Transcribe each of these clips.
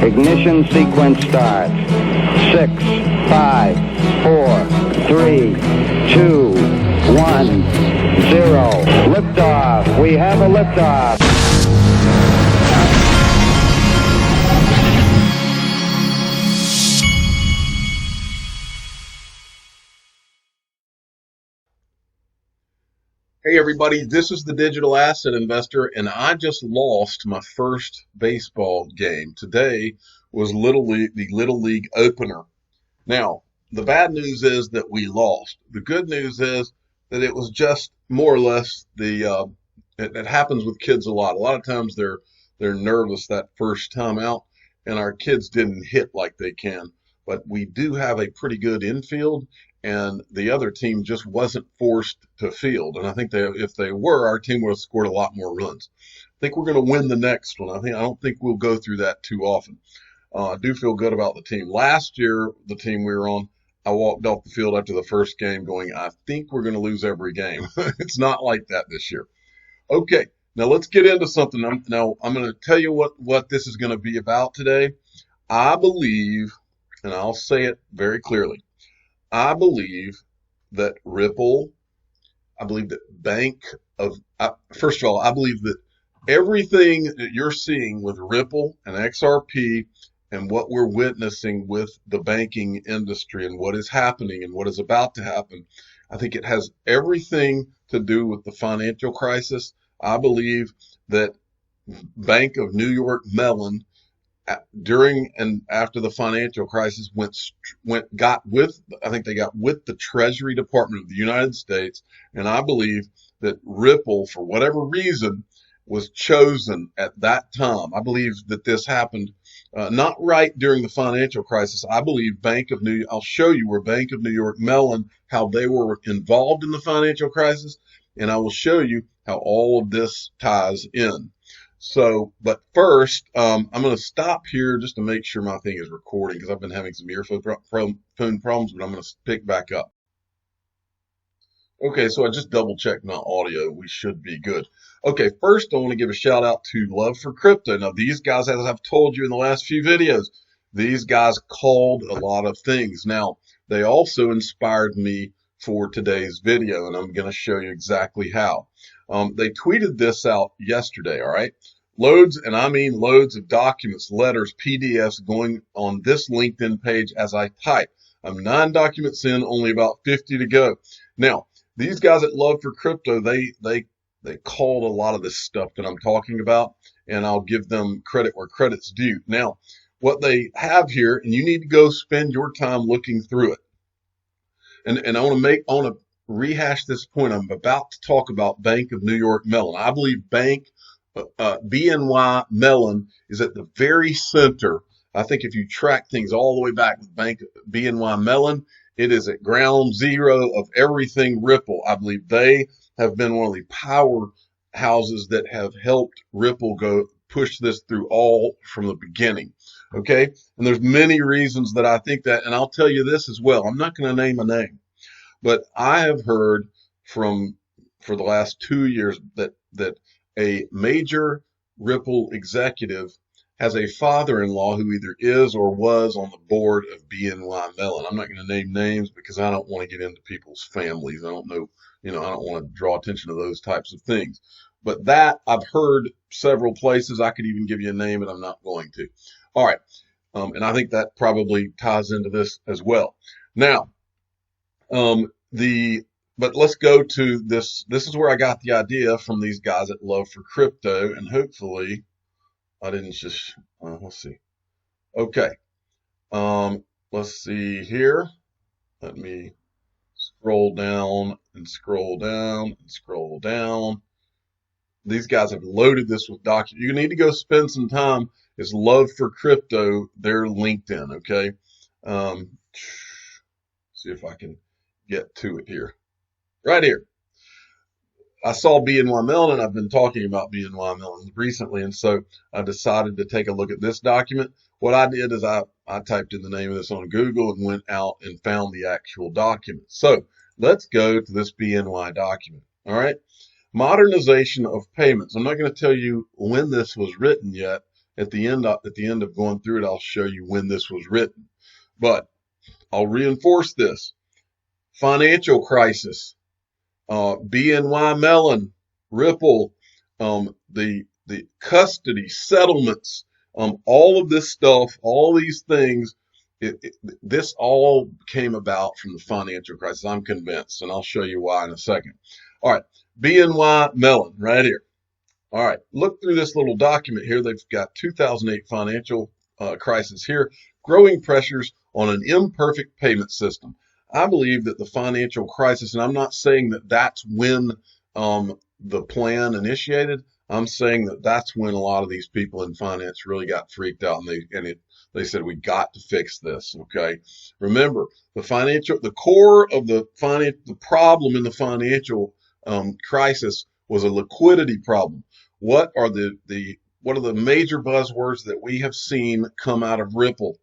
Ignition sequence starts. 6, 5, 4, 3, 2, 1, 0. Liftoff. We have a liftoff. Hey everybody, this is the Digital Asset Investor, and I just lost my first baseball game. Today was the Little League opener. Now, the bad news is that we lost. The good news is that it was just more or less it happens with kids a lot. A lot of times they're nervous that first time out, and our kids didn't hit like they can. But we do have a pretty good infield, and the other team just wasn't forced to field. And I think if they were, our team would have scored a lot more runs. I think we're going to win the next one. I don't think we'll go through that too often. I do feel good about the team. Last year, the team we were on, I walked off the field after the first game going, I think we're going to lose every game. It's not like that this year. Okay, now let's get into something. I'm going to tell you what this is going to be about today. I believe, and I'll say it very clearly, I believe that Ripple, I believe that first of all, I believe that everything that you're seeing with Ripple and XRP and what we're witnessing with the banking industry and what is happening and what is about to happen, I think it has everything to do with the financial crisis. I believe that Bank of New York Mellon, during and after the financial crisis, got with the Treasury Department of the United States, and I believe that Ripple, for whatever reason, was chosen at that time. I believe that this happened not right during the financial crisis. I believe I'll show you where Bank of New York Mellon, how they were involved in the financial crisis, and I will show you how all of this ties in. So, but first, I'm going to stop here just to make sure my thing is recording because I've been having some earphone problems, but I'm going to pick back up. Okay, so I just double checked my audio. We should be good. Okay, first I want to give a shout out to Love for Crypto. Now, these guys, as I've told you in the last few videos, these guys called a lot of things. Now, they also inspired me for today's video, and I'm going to show you exactly how. They tweeted this out yesterday, all right? Loads, and I mean loads of documents, letters, PDFs going on this LinkedIn page as I type. I'm 9 documents in, only about 50 to go. Now, these guys at Love for Crypto, they called a lot of this stuff that I'm talking about, and I'll give them credit where credit's due. Now, what they have here, and you need to go spend your time looking through it. And I want to rehash this point. I'm about to talk about Bank of New York Mellon. I believe BNY Mellon is at the very center. I think if you track things all the way back with BNY Mellon, it is at ground zero of everything Ripple. I believe they have been one of the powerhouses that have helped Ripple push this through all from the beginning. Okay, and there's many reasons that I think that, and I'll tell you this as well. I'm not going to name a name, but I have heard for the last 2 years that a major Ripple executive has a father-in-law who either is or was on the board of BNY Mellon. I'm not going to name names because I don't want to get into people's families. I don't know, I don't want to draw attention to those types of things. But that I've heard several places. I could even give you a name, but I'm not going to. All right. And I think that probably ties into this as well. Now, but let's go to this. This is where I got the idea from these guys at Love for Crypto, and hopefully I didn't just, let's see. Okay. Let's see here. Let me scroll down and scroll down and scroll down. These guys have loaded this with documents. You need to go spend some time. It's Love for Crypto, their LinkedIn, okay? See if I can get to it here. Right here. I saw BNY Mellon, and I've been talking about BNY Mellon recently, and so I decided to take a look at this document. What I did is I typed in the name of this on Google and went out and found the actual document. So let's go to this BNY document, all right? Modernization of payments. I'm not going to tell you when this was written yet, At the end of going through it, I'll show you when this was written. But I'll reinforce this. Financial crisis, BNY Mellon, Ripple, the custody settlements, all of this stuff, all these things, this all came about from the financial crisis. I'm convinced, and I'll show you why in a second. All right, BNY Mellon, right here. All right, look through this little document here. They've got 2008 financial crisis here, growing pressures on an imperfect payment system. I believe that the financial crisis, and I'm not saying that that's when the plan initiated. I'm saying that that's when a lot of these people in finance really got freaked out, and they said, we got to fix this. Okay, remember the core of the problem in the financial crisis was a liquidity problem. What are the major buzzwords that we have seen come out of Ripple?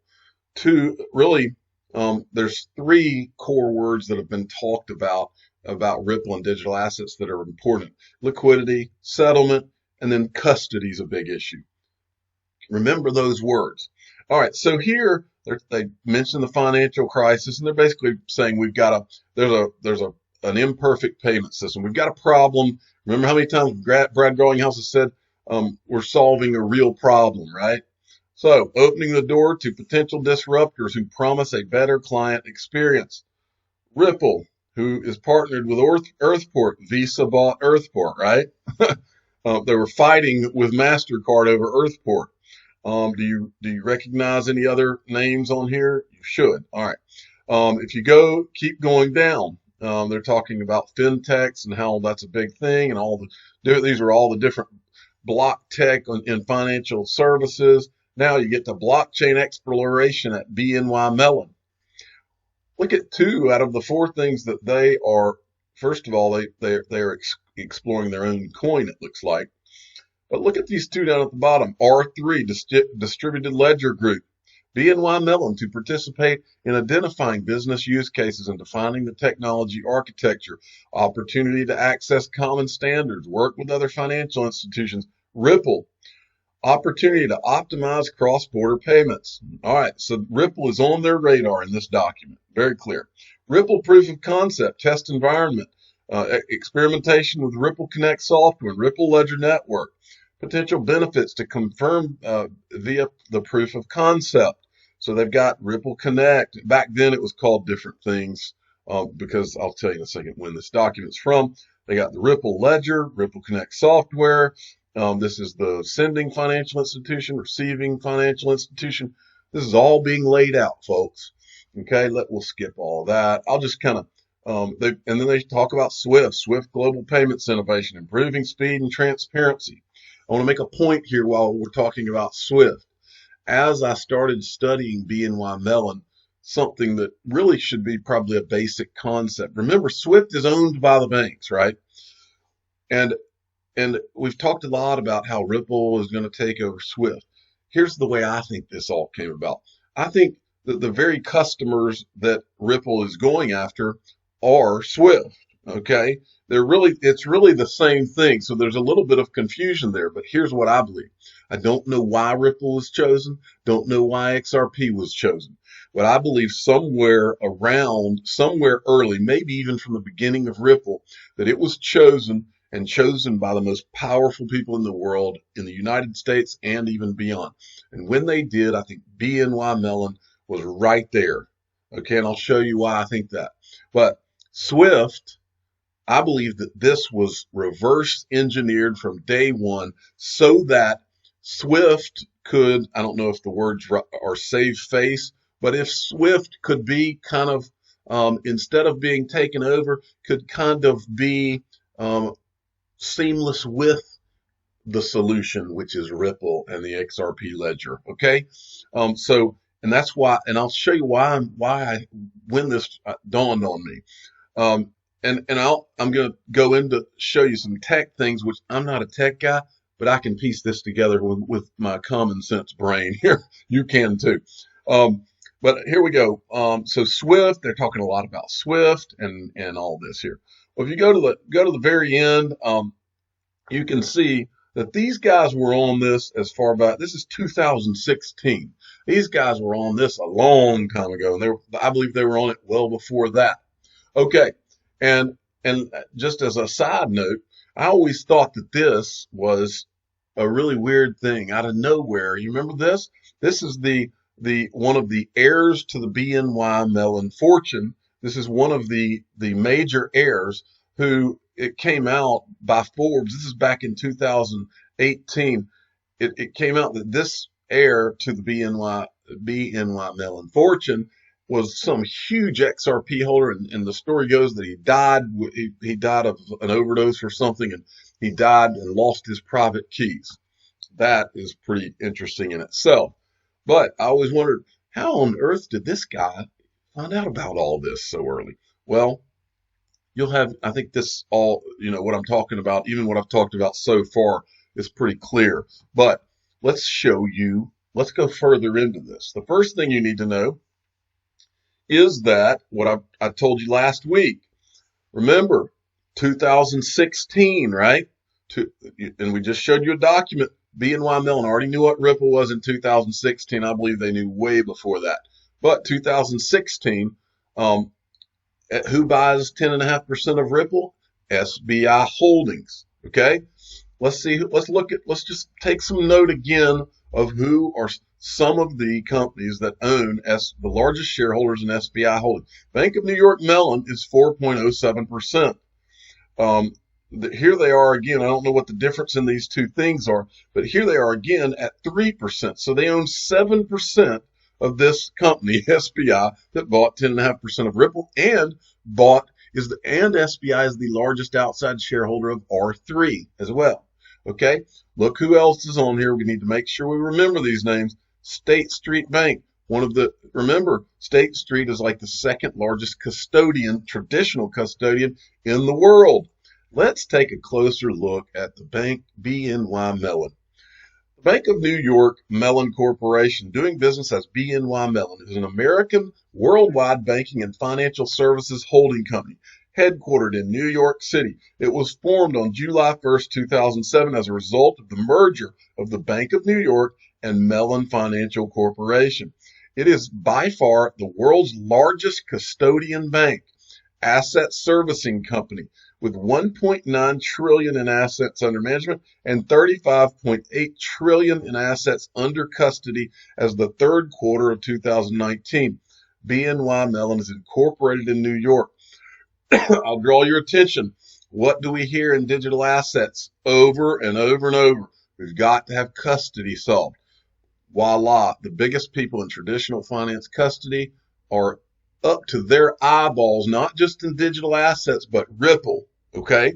There's three core words that have been talked about Ripple and digital assets that are important: liquidity, settlement, and then custody is a big issue. Remember those words. All right, so here they mention the financial crisis, and they're basically saying there's an imperfect payment system. We've got a problem. Remember how many times Brad Growinghouse has said we're solving a real problem, right? So, opening the door to potential disruptors who promise a better client experience. Ripple, who is partnered with Earthport. Visa bought Earthport, right? They were fighting with MasterCard over Earthport. Do you recognize any other names on here? You should. All right. If you keep going down, they're talking about fintechs and how that's a big thing, and these are all the different block tech in financial services. Now you get to blockchain exploration at BNY Mellon. Look at 2 out of the 4 things that they are. First of all, they're exploring their own coin, it looks like. But look at these 2 down at the bottom. R3, Distributed Ledger Group. BNY Mellon to participate in identifying business use cases and defining the technology architecture. Opportunity to access common standards. Work with other financial institutions. Ripple. Opportunity to optimize cross-border payments. All right, so Ripple is on their radar in this document. Very clear. Ripple proof of concept, test environment, experimentation with Ripple Connect software, Ripple Ledger Network. Potential benefits to confirm via the proof of concept. So they've got Ripple Connect. Back then it was called different things because I'll tell you in a second when this document's from. They got the Ripple Ledger, Ripple Connect software. This is the sending financial institution, receiving financial institution. This is all being laid out, folks. Okay, we'll skip all of that. I'll just kind of, and then they talk about Swift Global Payments Innovation, improving speed and transparency. I want to make a point here while we're talking about Swift. As I started studying BNY Mellon, something that really should be probably a basic concept. Remember, Swift is owned by the banks, right? And we've talked a lot about how Ripple is going to take over Swift. Here's the way I think this all came about. I think that the very customers that Ripple is going after are Swift. Okay, it's really the same thing. So there's a little bit of confusion there, but here's what I believe. I don't know why Ripple was chosen. Don't know why XRP was chosen. But I believe somewhere early, maybe even from the beginning of Ripple, that it was chosen by the most powerful people in the world, in the United States and even beyond. And when they did, I think BNY Mellon was right there. Okay, and I'll show you why I think that. But Swift, I believe that this was reverse engineered from day one so that Swift could, I don't know if the words are save face, but if Swift could be kind of, instead of being taken over, could kind of be seamless with the solution, which is Ripple and the XRP ledger. Okay, and that's why, and I'll show you when this dawned on me. I'm going to go into show you some tech things, which I'm not a tech guy, but I can piece this together with my common sense brain here. You can too. But here we go. So Swift, they're talking a lot about Swift and all this here. Well, if you go to the very end, you can see that these guys were on this as far back. This is 2016. These guys were on this a long time ago, and I believe they were on it well before that. Okay, and just as a side note, I always thought that this was a really weird thing out of nowhere. You remember this? This is the one of the heirs to the BNY Mellon fortune. This is one of the major heirs who it came out by Forbes. This is back in 2018. It came out that this heir to the BNY Mellon fortune was some huge XRP holder, and the story goes that he died of an overdose or something, and he died and lost his private keys. That is pretty interesting in itself. But I always wondered, how on earth did this guy find out about all this so early? Well, you'll have, I think this all, what I'm talking about, even what I've talked about so far is pretty clear. But let's go further into this. The first thing you need to know is that what I told you last week. Remember, 2016, right? And we just showed you a document. BNY Mellon already knew what Ripple was in 2016. I believe they knew way before that. But 2016, who buys 10.5% of Ripple? SBI Holdings. Okay. Let's just take some note again of who are some of the companies that own the largest shareholders in SBI Holdings. Bank of New York Mellon is 4.07%. Here they are again. I don't know what the difference in these two things are, but here they are again at 3%. So they own 7% of this company, SBI, that bought 10.5% of Ripple and SBI is the largest outside shareholder of R3 as well. Okay, look who else is on here. We need to make sure we remember these names. State Street Bank, remember, State Street is like the second largest traditional custodian in the world. Let's take a closer look at the bank BNY Mellon. The Bank of New York Mellon Corporation, doing business as BNY Mellon, is an American worldwide banking and financial services holding company headquartered in New York City. It was formed on July 1st, 2007 as a result of the merger of the Bank of New York and Mellon Financial Corporation. It is by far the world's largest custodian bank, asset servicing company, with $1.9 trillion in assets under management and $35.8 trillion in assets under custody as the third quarter of 2019. BNY Mellon is incorporated in New York. I'll draw your attention. What do we hear in digital assets over and over and over? We've got to have custody solved. Voila, the biggest people in traditional finance custody are up to their eyeballs, not just in digital assets, but Ripple. Okay,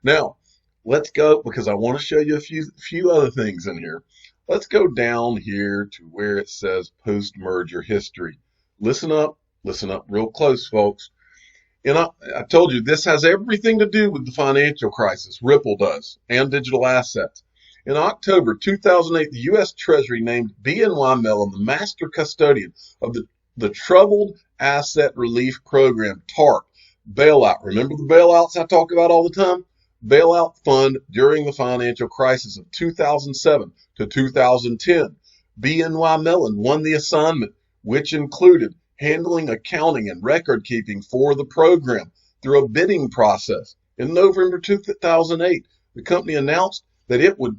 now let's go, because I want to show you a few other things in here. Let's go down here to where it says post-merger history. Listen up real close, folks. And I told you this has everything to do with the financial crisis. Ripple does, and digital assets. In October 2008, the U.S. Treasury named BNY Mellon the master custodian of the Troubled Asset Relief Program, TARP, bailout. Remember the bailouts I talk about all the time? Bailout fund during the financial crisis of 2007 to 2010. BNY Mellon won the assignment, which included handling accounting and record keeping for the program through a bidding process. In November 2008, the company announced that it would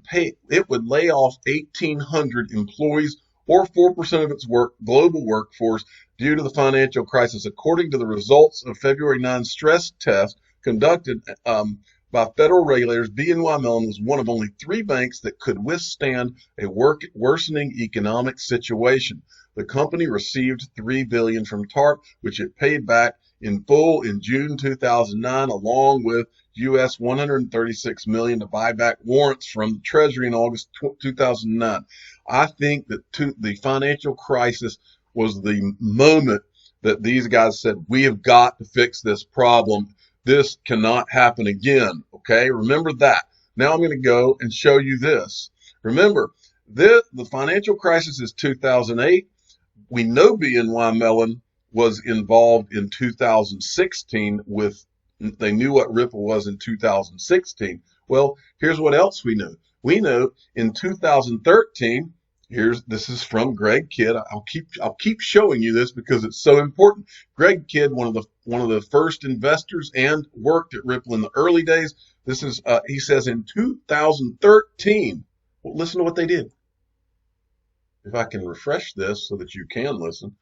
lay off 1,800 employees, or 4% of its global workforce, due to the financial crisis. According to the results of February 9 stress test conducted by federal regulators, BNY Mellon was one of only 3 banks that could withstand a worsening economic situation. The company received $3 billion from TARP, which it paid back in full in June 2009, along with US $136 million to buy back warrants from the Treasury in August 2009. I think that the financial crisis was the moment that these guys said, we have got to fix this problem. This cannot happen again. Okay, remember that. Now I'm going to go and show you this. Remember, the financial crisis is 2008. We know BNY Mellon was involved in 2016 they knew what Ripple was in 2016. Well, here's what else we knew. We know in 2013, this is from Greg Kidd. I'll keep showing you this because it's so important. Greg Kidd, one of the first investors and worked at Ripple in the early days. This is he says in 2013. Well, listen to what they did. If I can refresh this so that you can listen.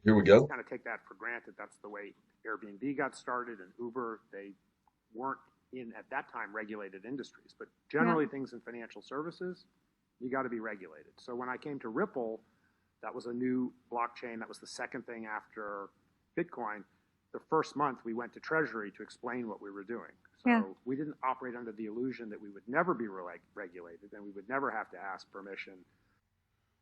Here we go. Kind of take that for granted. That's the way Airbnb got started and Uber. They weren't in, at that time, regulated industries. But generally, things in financial services, you got to be regulated. So when I came to Ripple, that was a new blockchain. That was the second thing after Bitcoin. The first month, we went to Treasury to explain what we were doing. So we didn't operate under the illusion that we would never be regulated and we would never have to ask permission.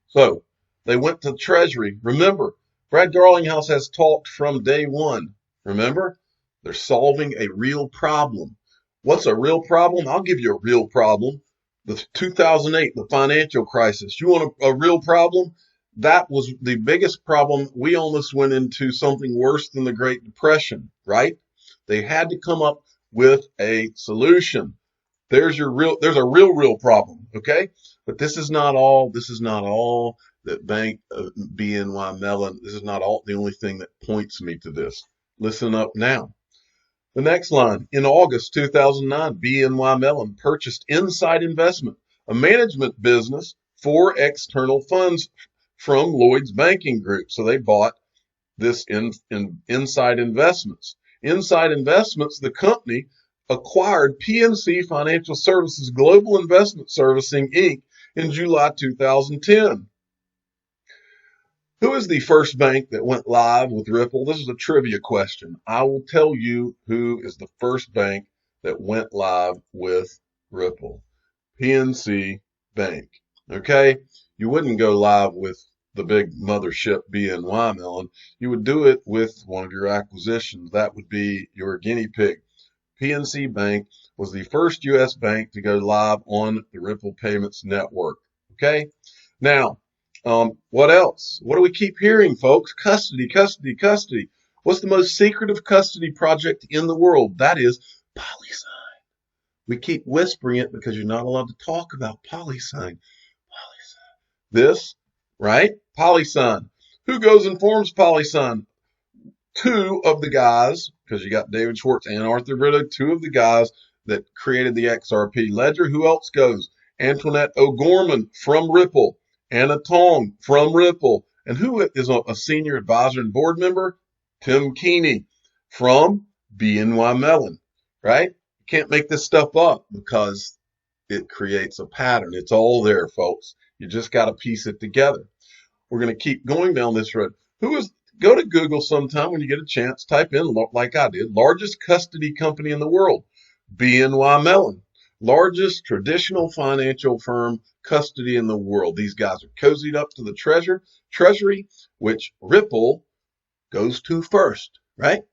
So they went to Treasury. Remember, Brad Garlinghouse has talked from day one. Remember, they're solving a real problem. What's a real problem? I'll give you a real problem. The 2008, the financial crisis. You want a real problem? That was the biggest problem. We almost went into something worse than the Great Depression, right? They had to come up with a solution. There's a real problem, okay? But this is not all that bank BNY Mellon. This is not all the only thing that points me to this. Listen up now. The next line, in August 2009, BNY Mellon purchased Inside Investment, a management business for external funds from Lloyd's Banking Group. So they bought this in Inside Investments. Inside Investments, the company, acquired PNC Financial Services Global Investment Servicing, Inc. in July 2010. Who is the first bank that went live with Ripple? This is a trivia question. I will tell you who is the first bank that went live with Ripple. PNC Bank. Okay? You wouldn't go live with the big mothership BNY Mellon. You would do it with one of your acquisitions. That would be your guinea pig. PNC Bank was the first U.S. bank to go live on the Ripple Payments Network. Okay? Now, what else? What do we keep hearing, folks? Custody, custody, custody. What's the most secretive custody project in the world? That is PolySign. We keep whispering it because you're not allowed to talk about PolySign. PolySign. This, right? PolySign. Who goes and forms PolySign? Two of the guys, because you got David Schwartz and Arthur Brito, two of the guys that created the XRP ledger. Who else goes? Antoinette O'Gorman from Ripple. Anna Tong from Ripple. And who is a senior advisor and board member? Tim Keeney from BNY Mellon, right? You can't make this stuff up because it creates a pattern. It's all there, folks. You just got to piece it together. We're going to keep going down this road. Go to Google sometime when you get a chance, type in, like I did, largest custody company in the world, BNY Mellon. Largest traditional financial firm custody in the world. These guys are cozied up to the Treasury, which Ripple goes to first, right?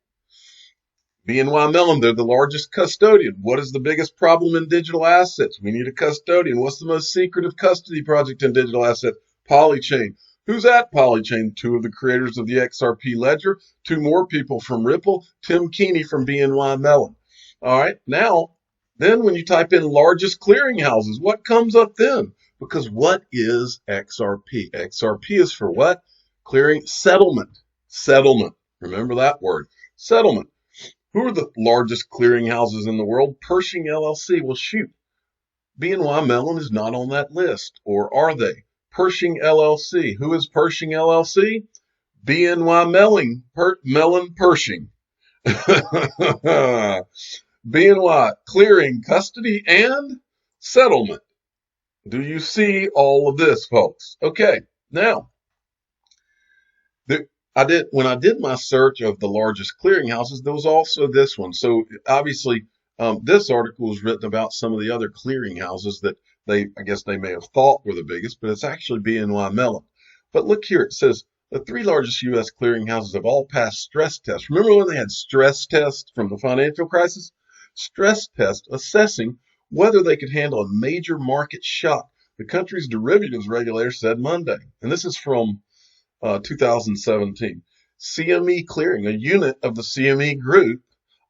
BNY Mellon, they're the largest custodian. What is the biggest problem in digital assets? We need a custodian. What's the most secretive custody project in digital assets? Polychain. Who's at Polychain? Two of the creators of the XRP ledger, two more people from Ripple, Tim Keeney from BNY Mellon. All right, now, then when you type in largest clearinghouses, what comes up then? Because what is XRP? XRP is for what? Clearing settlement. Settlement. Remember that word. Settlement. Who are the largest clearinghouses in the world? Pershing LLC. Well, shoot. BNY Mellon is not on that list. Or are they? Pershing LLC. Who is Pershing LLC? BNY Mellon Pershing. BNY, clearing, custody, and settlement. Do you see all of this, folks? Okay, now, when I did my search of the largest clearinghouses, there was also this one. So obviously, this article was written about some of the other clearinghouses that I guess they may have thought were the biggest, but it's actually BNY Mellon. But look here, it says the three largest U.S. clearinghouses have all passed stress tests. Remember when they had stress tests from the financial crisis? Stress test assessing whether they could handle a major market shock, the country's derivatives regulator said Monday. And this is from 2017. CME Clearing, a unit of the CME Group,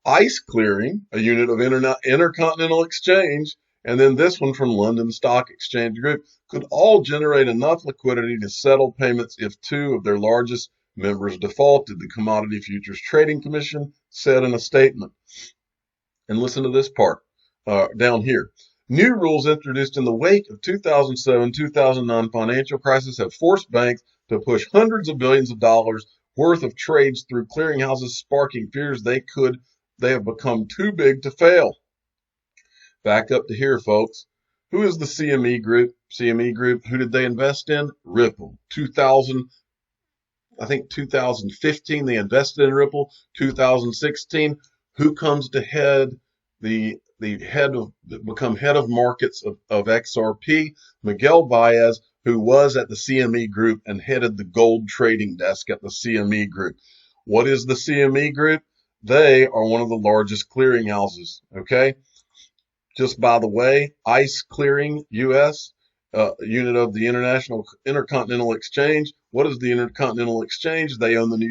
ICE Clearing, a unit of Intercontinental Exchange, and then this one from London Stock Exchange Group, could all generate enough liquidity to settle payments if two of their largest members defaulted, the Commodity Futures Trading Commission said in a statement. And listen to this part down here. New rules introduced in the wake of 2007-2009 financial crisis have forced banks to push hundreds of billions of dollars worth of trades through clearinghouses, sparking fears they have become too big to fail. Back up to here, folks. Who is the CME Group? CME Group, who did they invest in? Ripple. 2015 they invested in Ripple. 2016, who comes to become head of markets of XRP? Miguel Baez, who was at the CME Group and headed the gold trading desk at the CME Group. What is the CME Group? They are one of the largest clearinghouses, okay? Just by the way, ICE Clearing US, unit of the Intercontinental Exchange. What is the Intercontinental Exchange? They own the New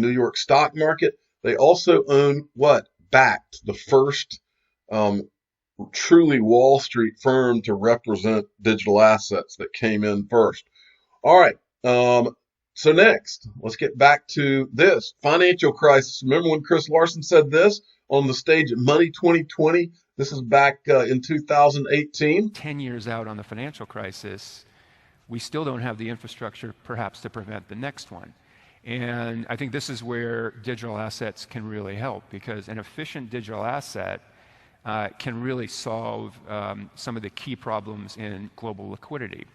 York stock market. They also own what? Backed, the first truly Wall Street firm to represent digital assets that came in first. All right. So next, let's get back to this financial crisis. Remember when Chris Larson said this on the stage at Money 2020? This is back in 2018. 10 years out on the financial crisis, we still don't have the infrastructure perhaps to prevent the next one. And I think this is where digital assets can really help, because an efficient digital asset can really solve some of the key problems in global liquidity.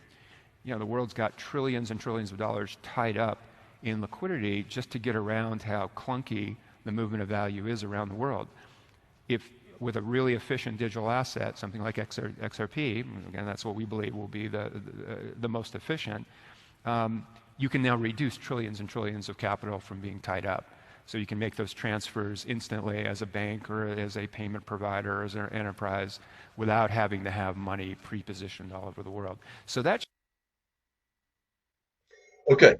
You know, the world's got trillions and trillions of dollars tied up in liquidity just to get around how clunky the movement of value is around the world. If with a really efficient digital asset, something like XRP, again, that's what we believe will be the most efficient, you can now reduce trillions and trillions of capital from being tied up. So you can make those transfers instantly as a bank or as a payment provider or as an enterprise without having to have money pre-positioned all over the world. So that's okay.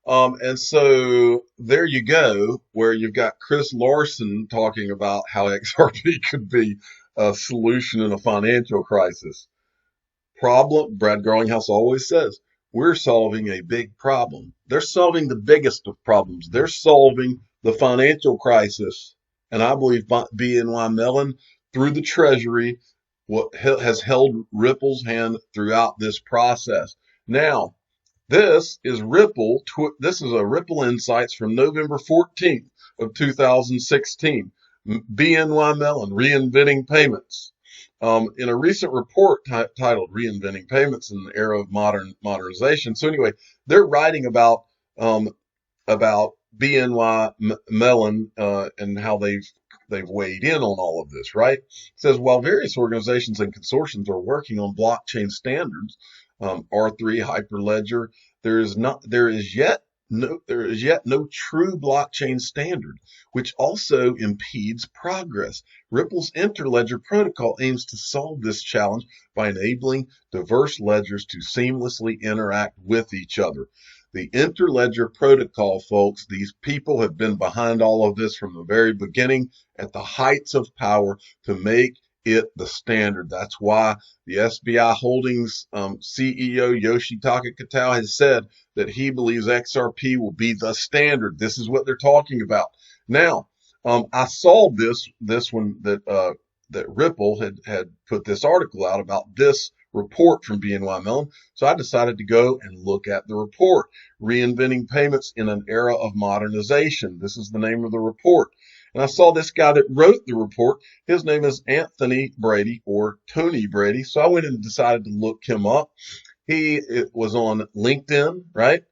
And so there you go, where you've got Chris Larson talking about how XRP could be a solution in a financial crisis. Problem, Brad Garlinghouse always says, we're solving a big problem. They're solving the biggest of problems. They're solving the financial crisis. And I believe BNY Mellon, through the Treasury, has held Ripple's hand throughout this process. Now, this is Ripple. This is a Ripple Insights from November 14th of 2016. BNY Mellon, Reinventing Payments. In a recent report titled Reinventing Payments in the Era of Modernization. So anyway, they're writing about BNY Mellon and how they've weighed in on all of this, right? It says, while various organizations and consortiums are working on blockchain standards, R3, Hyperledger, there is yet no true blockchain standard, which also impedes progress. Ripple's Interledger protocol aims to solve this challenge by enabling diverse ledgers to seamlessly interact with each other. The Interledger protocol, folks, these people have been behind all of this from the very beginning at the heights of power to make it the standard. That's why the SBI Holdings CEO Yoshitaka Kitao has said that he believes XRP will be the standard. This is what they're talking about. Now, I saw this one that Ripple had put this article out about this report from BNY Mellon. So I decided to go and look at the report, Reinventing Payments in an Era of Modernization. This is the name of the report. And I saw this guy that wrote the report. His name is Anthony Brady, or Tony Brady. So I went and decided to look him up. He was on LinkedIn, right?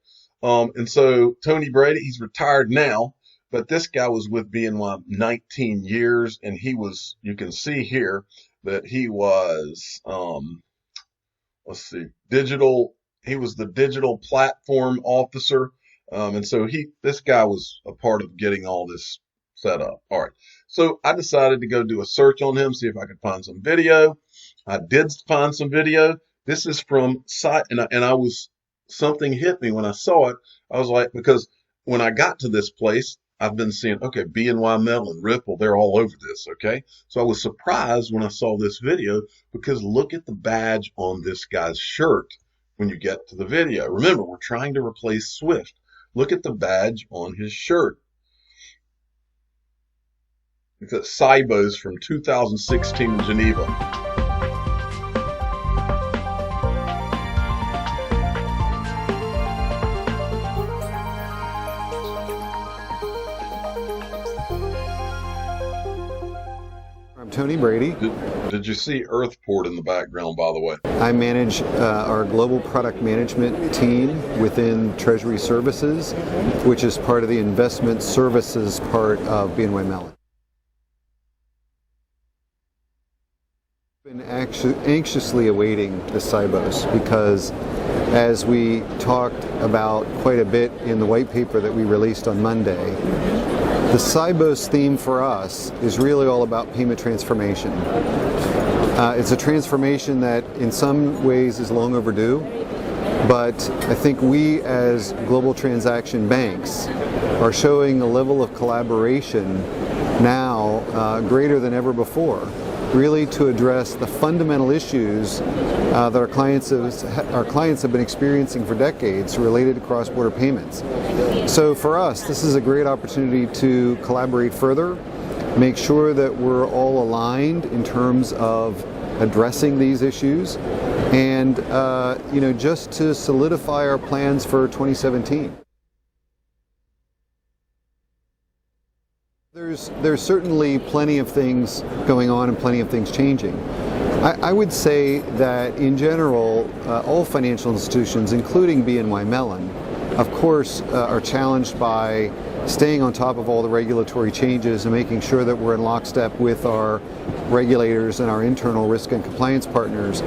And so Tony Brady, he's retired now, but this guy was with BNY 19 years, and he was, you can see here that he was, he was the digital platform officer. And so this guy was a part of getting all this set up. All right. So I decided to go do a search on him, see if I could find some video. I did find some video. This is from site, something hit me when I saw it. I was like, because when I got to this place, I've been seeing, okay, BNY Mellon, Ripple, they're all over this, okay? So I was surprised when I saw this video because look at the badge on this guy's shirt when you get to the video. Remember, we're trying to replace Swift. Look at the badge on his shirt. It's at Cybos from 2016 in Geneva. Tony Brady. Did you see Earthport in the background, by the way? I manage our global product management team within Treasury Services, which is part of the investment services part of BNY Mellon. I've been anxiously awaiting the Cybos because, as we talked about quite a bit in the white paper that we released on Monday, the Cybos theme for us is really all about payment transformation. It's a transformation that in some ways is long overdue, but I think we as global transaction banks are showing a level of collaboration now greater than ever before, really to address the fundamental issues that our clients have been experiencing for decades related to cross-border payments. So for us, this is a great opportunity to collaborate further, make sure that we're all aligned in terms of addressing these issues, and just to solidify our plans for 2017. There's certainly plenty of things going on and plenty of things changing. I would say that in general, all financial institutions, including BNY Mellon, of course, are challenged by staying on top of all the regulatory changes and making sure that we're in lockstep with our regulators and our internal risk and compliance partners.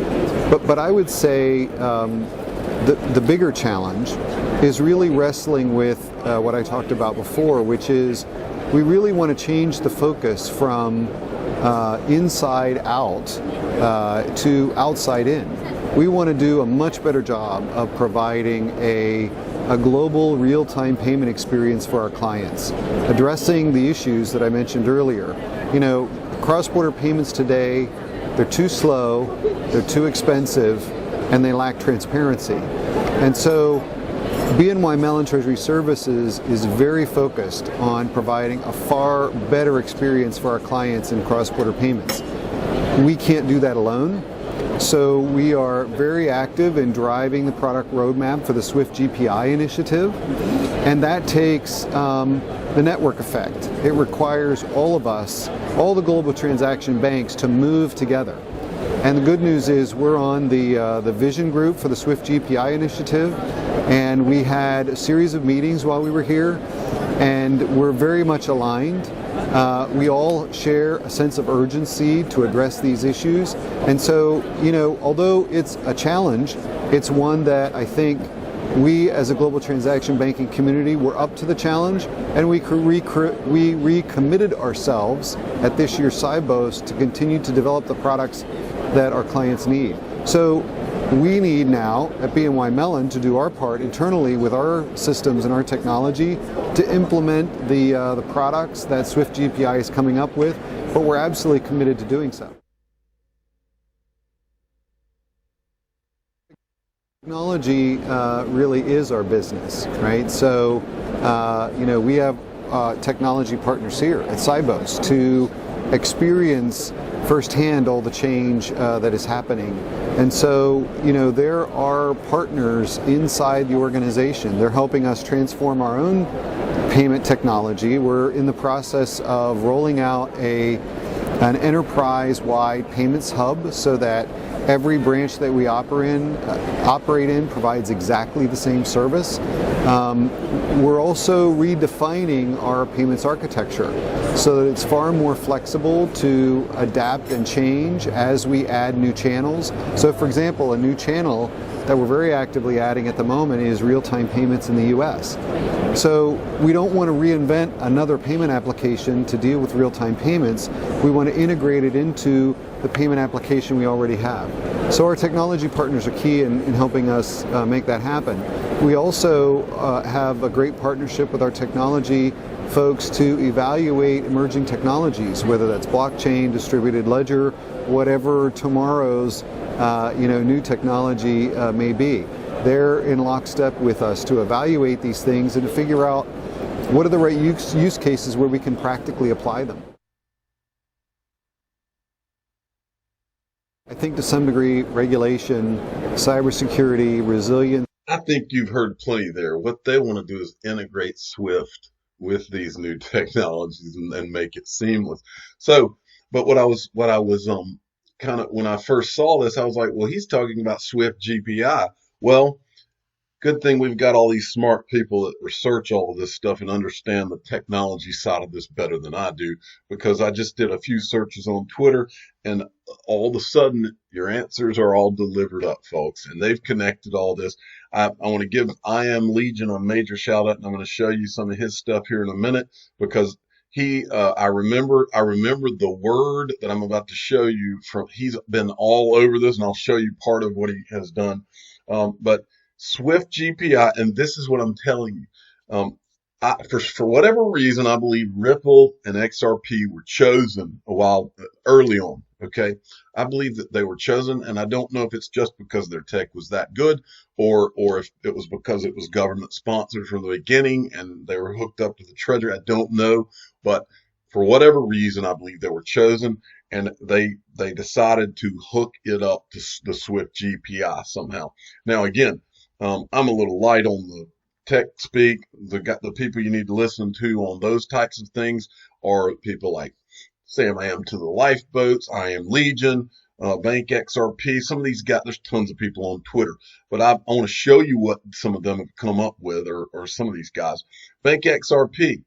But I would say the bigger challenge is really wrestling with what I talked about before, which is we really want to change the focus from inside out to outside in. We want to do a much better job of providing a global real-time payment experience for our clients, addressing the issues that I mentioned earlier. You know, cross-border payments today, they're too slow, they're too expensive, and they lack transparency. And so BNY Mellon Treasury Services is very focused on providing a far better experience for our clients in cross-border payments. We can't do that alone, so we are very active in driving the product roadmap for the Swift GPI initiative, and that takes the network effect. It requires all of us, all the global transaction banks, to move together. And the good news is we're on the vision group for the Swift GPI initiative, and we had a series of meetings while we were here, and we're very much aligned. We all share a sense of urgency to address these issues. And so, you know, although it's a challenge, it's one that I think we as a global transaction banking community were up to the challenge, and we recommitted ourselves at this year's Cybos to continue to develop the products that our clients need. So we need now at BNY Mellon to do our part internally with our systems and our technology to implement the products that Swift GPI is coming up with, but we're absolutely committed to doing so. Technology really is our business, right? So, we have technology partners here at Cybos to experience firsthand all the change that is happening. And so, there are partners inside the organization. They're helping us transform our own payment technology. We're in the process of rolling out an enterprise-wide payments hub so that every branch that we operate in provides exactly the same service. We're also redefining our payments architecture so that it's far more flexible to adapt and change as we add new channels. So for example, a new channel that we're very actively adding at the moment is real-time payments in the US. So we don't want to reinvent another payment application to deal with real-time payments. We want to integrate it into the payment application we already have. So our technology partners are key in helping us make that happen. We also have a great partnership with our technology folks to evaluate emerging technologies, whether that's blockchain, distributed ledger, whatever tomorrow's new technology may be. They're in lockstep with us to evaluate these things and to figure out what are the right use cases where we can practically apply them. I think to some degree, regulation, cybersecurity, resilience. I think you've heard plenty there. What they want to do is integrate SWIFT with these new technologies and make it seamless. So, but what I was kind of, when I first saw this, I was like, well, he's talking about SWIFT GPI. Well, good thing we've got all these smart people that research all of this stuff and understand the technology side of this better than I do, because I just did a few searches on Twitter and all of a sudden your answers are all delivered up, folks, and they've connected all this. I want to give I Am Legion a major shout out, and I'm going to show you some of his stuff here in a minute, because I remember the word that I'm about to show you from. He's been all over this, and I'll show you part of what he has done. But SWIFT GPI, and this is what I'm telling you. For whatever reason, I believe Ripple and XRP were chosen a while early on. Okay, I believe that they were chosen, and I don't know if it's just because their tech was that good, or if it was because it was government sponsored from the beginning and they were hooked up to the Treasury. I don't know, but for whatever reason, I believe they were chosen, and they decided to hook it up to the SWIFT GPI somehow. Now, again, I'm a little light on the tech speak. The people you need to listen to on those types of things are people like Sam I Am to the Lifeboats, I Am Legion, Bank XRP. Some of these guys, there's tons of people on Twitter, but I want to show you what some of them have come up with, or some of these guys. Bank XRP.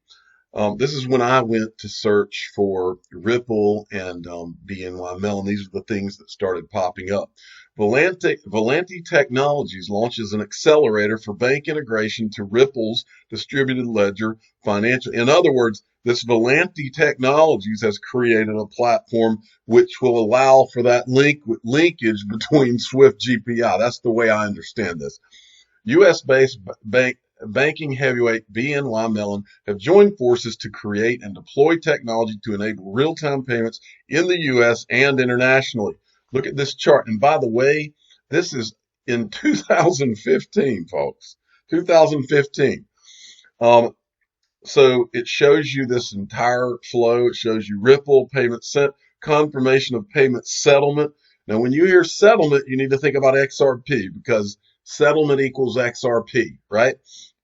This is when I went to search for Ripple and BNY Mellon. These are the things that started popping up. Valenti Technologies launches an accelerator for bank integration to Ripple's distributed ledger financial. In other words, this Valenti Technologies has created a platform which will allow for that linkage between SWIFT GPI. That's the way I understand this. U.S.-based banking heavyweight BNY Mellon have joined forces to create and deploy technology to enable real-time payments in the U.S. and internationally. Look at this chart. And by the way, this is in 2015, folks. 2015. So it shows you this entire flow. It shows you Ripple, payment sent, confirmation of payment settlement. Now, when you hear settlement, you need to think about XRP, because settlement equals XRP, right?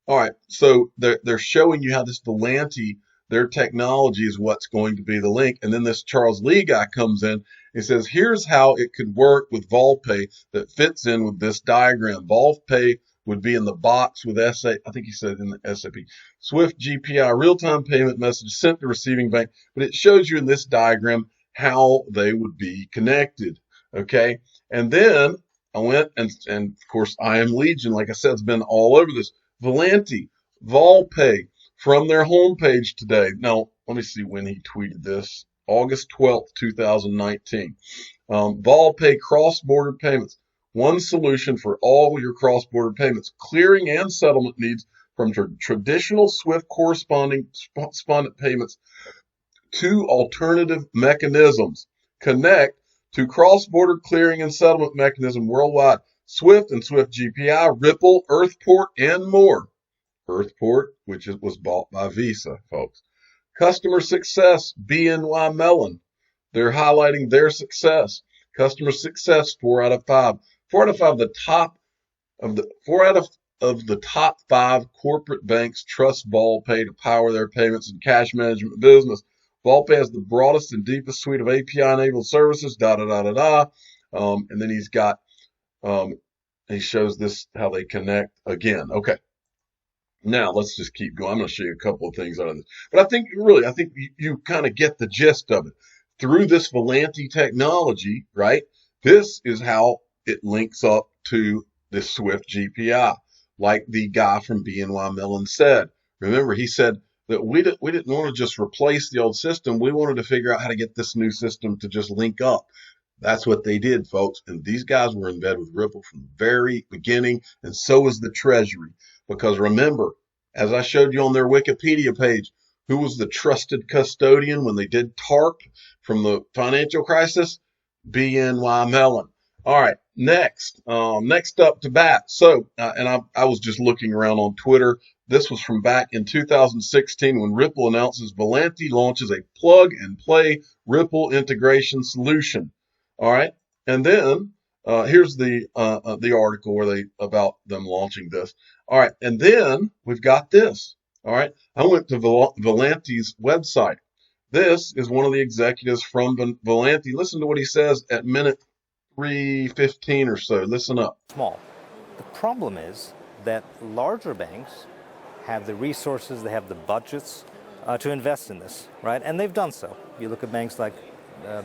All right. So they're showing you how this Valenti, their technology, is what's going to be the link. And then this Charles Lee guy comes in. He says, here's how it could work with VolPay that fits in with this diagram. VolPay would be in the box with I think he said in the SAP. SWIFT GPI, real-time payment message sent to receiving bank. But it shows you in this diagram how they would be connected. Okay. And then I went and of course, I Am Legion, like I said, has been all over this. Valenti, VolPay, from their homepage today. Now, let me see when he tweeted this. August 12th, 2019. VolPay cross-border payments. One solution for all your cross-border payments, clearing and settlement needs from traditional SWIFT correspondent payments to alternative mechanisms. Connect to cross-border clearing and settlement mechanism worldwide. SWIFT and SWIFT GPI, Ripple, Earthport, and more. Earthport, which was bought by Visa, folks. Customer success, BNY Mellon. They're highlighting their success. Customer success, 4 out of 5. 4 out of 5, four out of the top 5 corporate banks trust VolPay to power their payments and cash management business. VolPay has the broadest and deepest suite of API-enabled services, and then he's got, he shows this, how they connect again. Okay. Now, let's just keep going. I'm going to show you a couple of things out of this. But I think you kind of get the gist of it. Through this Valenti technology, right, this is how it links up to this SWIFT GPI, like the guy from BNY Mellon said. Remember, he said that we didn't want to just replace the old system. We wanted to figure out how to get this new system to just link up. That's what they did, folks. And these guys were in bed with Ripple from the very beginning, and so was the Treasury. Because remember, as I showed you on their Wikipedia page, Who was the trusted custodian when they did TARP from the financial crisis? BNY Mellon. All right, next up to bat. So, and I was just looking around on Twitter. This was from back in 2016 when Ripple announces Volanti launches a plug-and-play Ripple integration solution. All right, and then here's the article where about them launching this. All right, and then we've got this. All right, I went to Volanti's website. This is one of the executives from Volanti. Listen to what he says at minute 3:15 or so. Listen up. Small. The problem is that larger banks have the resources, they have the budgets to invest in this, right? And they've done so. You look at banks like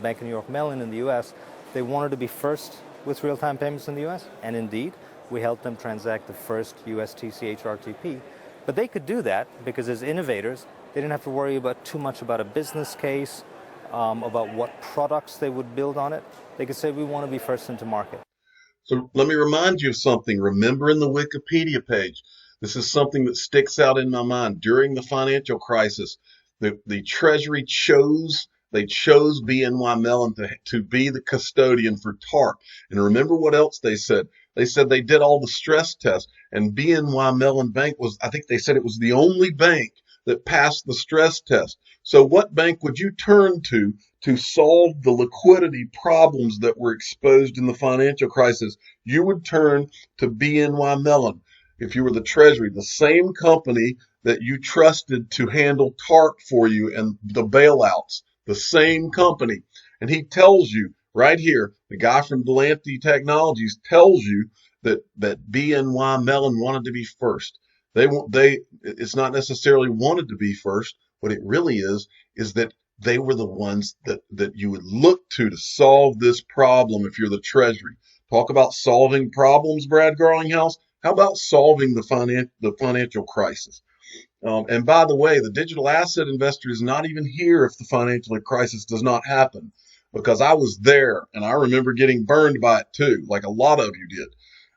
Bank of New York Mellon in the US, they wanted to be first with real-time payments in the US, and indeed, we helped them transact the first USTC HRTP. But they could do that because as innovators, they didn't have to worry about too much about a business case, about what products they would build on it. They could say, we want to be first into market. So let me remind you of something. Remember in the Wikipedia page, this is something that sticks out in my mind. During the financial crisis, the Treasury chose BNY Mellon to be the custodian for TARP. And remember what else they said? They said they did all the stress tests, and BNY Mellon Bank was, I think they said it was the only bank that passed the stress test. So what bank would you turn to solve the liquidity problems that were exposed in the financial crisis? You would turn to BNY Mellon. If you were the Treasury, the same company that you trusted to handle TARP for you and the bailouts, the same company. And he tells you right here, the guy from Volanti Technologies tells you that BNY Mellon wanted to be first. It's not necessarily wanted to be first. What it really is that they were the ones that you would look to solve this problem if you're the Treasury. Talk about solving problems, Brad Garlinghouse. How about solving the financial crisis? And by the way, the digital asset investor is not even here if the financial crisis does not happen, because I was there and I remember getting burned by it too, like a lot of you did.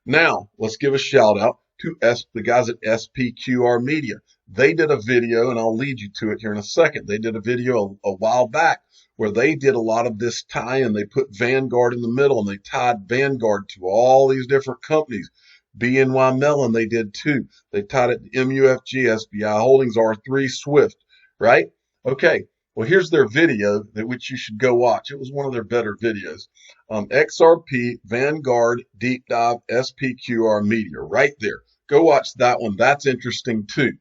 Now, let's give a shout out to the guys at SPQR Media. They did a video, and I'll lead you to it here in a second. They did a video a while back where they did a lot of this tie-in. They put Vanguard in the middle, and they tied Vanguard to all these different companies. BNY Mellon, they did too. They tied it to MUFG, SBI Holdings, R3, Swift, right? Okay, well, here's their video which you should go watch. It was one of their better videos. XRP, Vanguard, Deep Dive, SPQR Media, right there. Go watch that one. That's interesting too.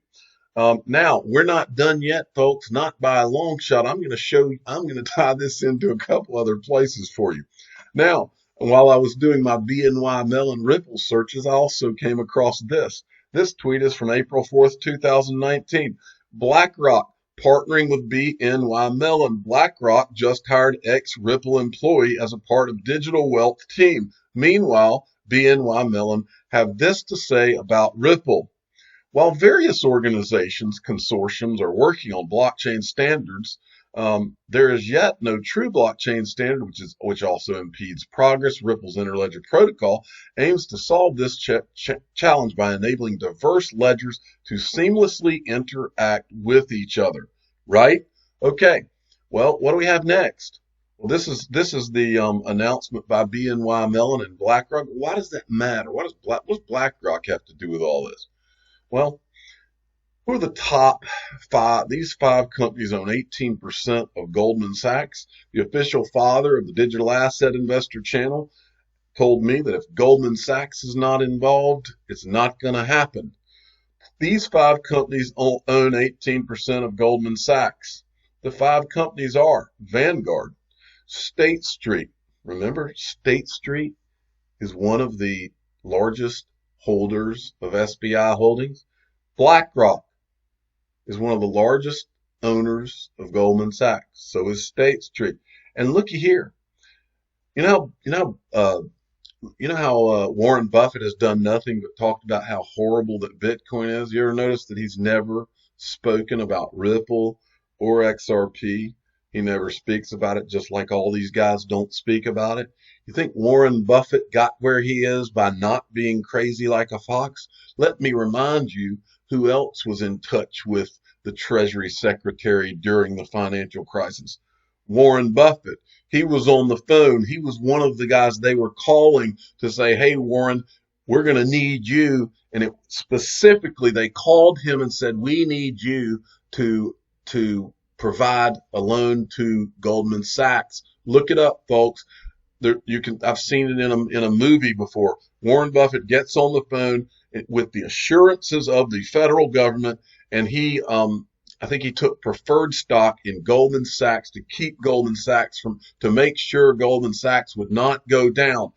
Now, we're not done yet, folks, not by a long shot. I'm going to tie this into a couple other places for you. Now, while I was doing my BNY Mellon Ripple searches, I also came across this. This tweet is from April 4th, 2019. BlackRock partnering with BNY Mellon. BlackRock just hired ex-Ripple employee as a part of digital wealth team. Meanwhile, BNY Mellon have this to say about Ripple. While various organizations, consortiums are working on blockchain standards, there is yet no true blockchain standard, which also impedes progress. Ripple's interledger protocol aims to solve this challenge by enabling diverse ledgers to seamlessly interact with each other. Right? Okay. Well, what do we have next? Well, this is the announcement by BNY Mellon and BlackRock. Why does that matter? What does BlackRock have to do with all this? Well, who are the top five? These five companies own 18% of Goldman Sachs. The official father of the digital asset investor channel told me that if Goldman Sachs is not involved, it's not going to happen. These five companies own 18% of Goldman Sachs. The five companies are Vanguard, State Street. Remember, State Street is one of the largest holders of SBI Holdings. BlackRock is one of the largest owners of Goldman Sachs. So is State Street. And looky here. You know how Warren Buffett has done nothing but talked about how horrible that Bitcoin is? You ever notice that he's never spoken about Ripple or XRP? He never speaks about it, just like all these guys don't speak about it. You think Warren Buffett got where he is by not being crazy like a fox? Let me remind you who else was in touch with the Treasury Secretary during the financial crisis. Warren Buffett, he was on the phone. He was one of the guys they were calling to say, hey, Warren, we're going to need you. And it specifically, they called him and said, we need you to provide a loan to Goldman Sachs. Look it up, folks. I've seen it in a movie before. Warren Buffett gets on the phone with the assurances of the federal government, and I think he took preferred stock in Goldman Sachs to keep Goldman Sachs to make sure Goldman Sachs would not go down.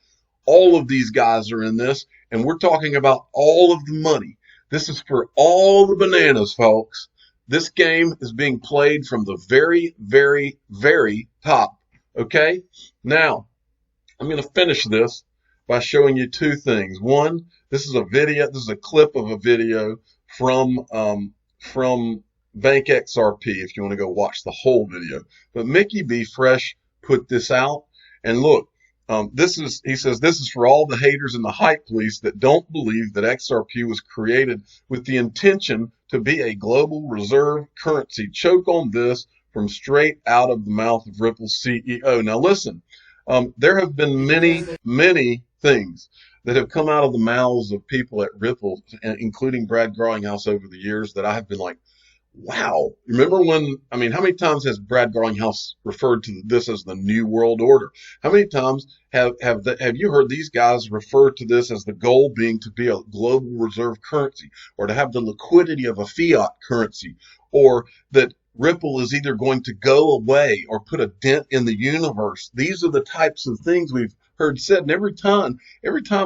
All of these guys are in this, and we're talking about all of the money. This is for all the bananas, folks. This game is being played from the very, very, very top. Okay? Now, I'm going to finish this by showing you two things. One, this is a clip of a video from Bank XRP, if you want to go watch the whole video. But Mickey B. Fresh put this out, and look, he says, this is for all the haters and the hype police that don't believe that XRP was created with the intention to be a global reserve currency. Choke on this from straight out of the mouth of Ripple's CEO. Now listen, there have been many, many things that have come out of the mouths of people at Ripple, including Brad Garlinghouse over the years, that I have been like, wow. Remember how many times has Brad Garlinghouse referred to this as the New World Order? How many times have you heard these guys refer to this as the goal being to be a global reserve currency, or to have the liquidity of a fiat currency, or that Ripple is either going to go away or put a dent in the universe? These are the types of things we've heard said. And every time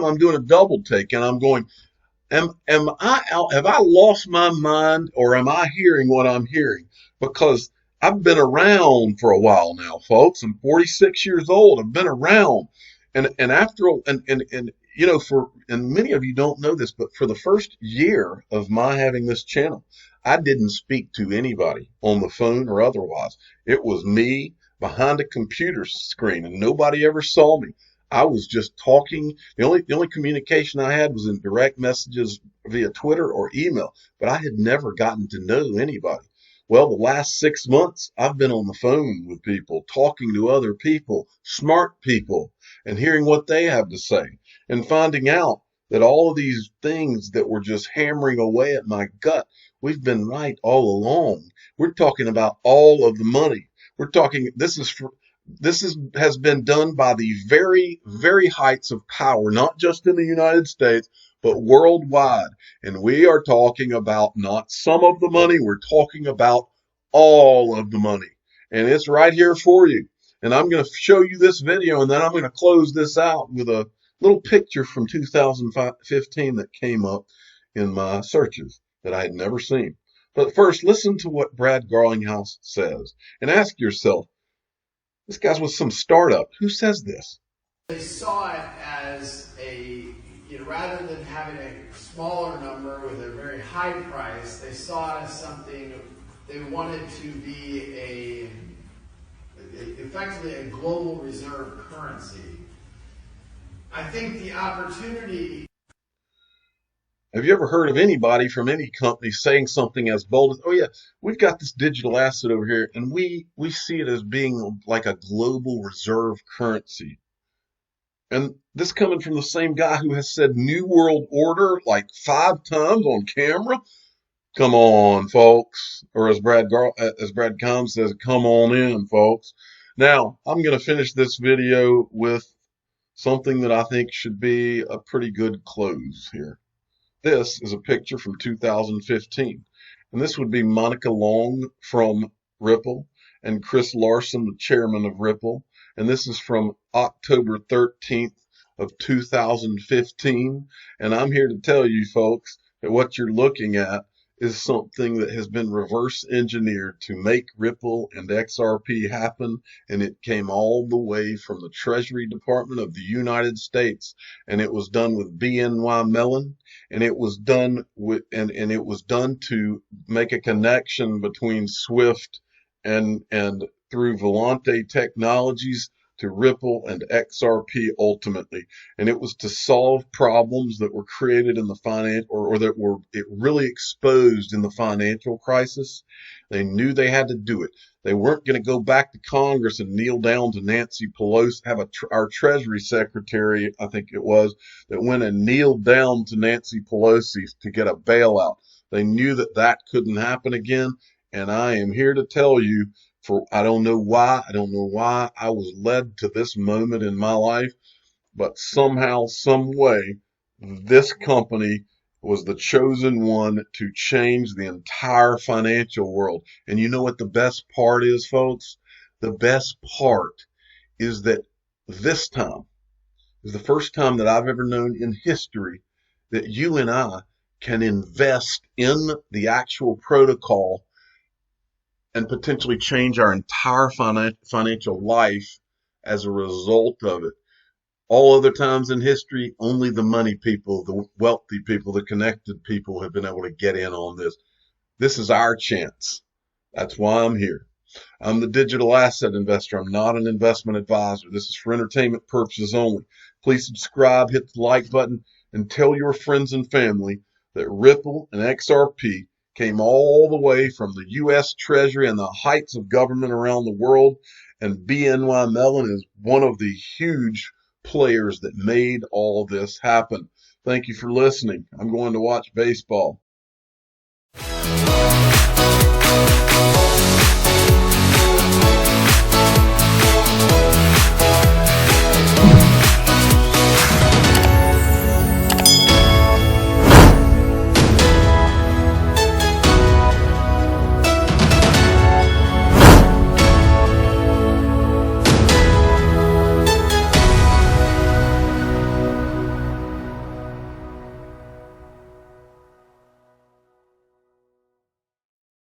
I'm doing a double take and I'm going, have I lost my mind, or am I hearing what I'm hearing? Because I've been around for a while now, folks. I'm 46 years old. I've been around. And many of you don't know this, but for the first year of my having this channel, I didn't speak to anybody on the phone or otherwise. It was me behind a computer screen, and nobody ever saw me. I was just talking. The only communication I had was in direct messages via Twitter or email, but I had never gotten to know anybody. Well, the last 6 months, I've been on the phone with people, talking to other people, smart people, and hearing what they have to say, and finding out that all of these things that were just hammering away at my gut, we've been right all along. We're talking about all of the money. We're talking, has been done by the very, very heights of power, not just in the United States, but worldwide. And we are talking about not some of the money, we're talking about all of the money. And it's right here for you. And I'm going to show you this video, and then I'm going to close this out with a little picture from 2015 that came up in my searches that I had never seen. But first, listen to what Brad Garlinghouse says and ask yourself, this guy's with some startup. Who says this? They saw it as rather than having a smaller number with a very high price, they saw it as something they wanted to be effectively a global reserve currency. I think the opportunity. Have you ever heard of anybody from any company saying something as bold as, oh yeah, we've got this digital asset over here, and we see it as being like a global reserve currency? And this coming from the same guy who has said New World Order like 5 times on camera? Come on, folks. Or as Brad Combs says, come on in, folks. Now, I'm going to finish this video with something that I think should be a pretty good close here. This is a picture from 2015. And this would be Monica Long from Ripple and Chris Larson, the chairman of Ripple. And this is from October 13th of 2015. And I'm here to tell you, folks, that what you're looking at is something that has been reverse engineered to make Ripple and XRP happen. And it came all the way from the Treasury Department of the United States. And it was done with BNY Mellon. And it was done with, and it was done to make a connection between SWIFT and through Volante Technologies to Ripple and XRP ultimately. And it was to solve problems that were created in the or that were really exposed in the financial crisis. They knew they had to do it. They weren't going to go back to Congress and kneel down to Nancy Pelosi, have our Treasury Secretary, I think it was, that went and kneeled down to Nancy Pelosi to get a bailout. They knew that that couldn't happen again. And I am here to tell you, I don't know why I was led to this moment in my life, but somehow, some way, this company was the chosen one to change the entire financial world. And you know what the best part is, folks? The best part is that this time is the first time that I've ever known in history that you and I can invest in the actual protocol and potentially change our entire financial life as a result of it. All other times in history, only the money people, the wealthy people, the connected people have been able to get in on this. This is our chance. That's why I'm here. I'm the digital asset investor. I'm not an investment advisor. This is for entertainment purposes only. Please subscribe, hit the like button, and tell your friends and family that Ripple and XRP came all the way from the U.S. Treasury and the heights of government around the world, and BNY Mellon is one of the huge players that made all this happen. Thank you for listening. I'm going to watch baseball.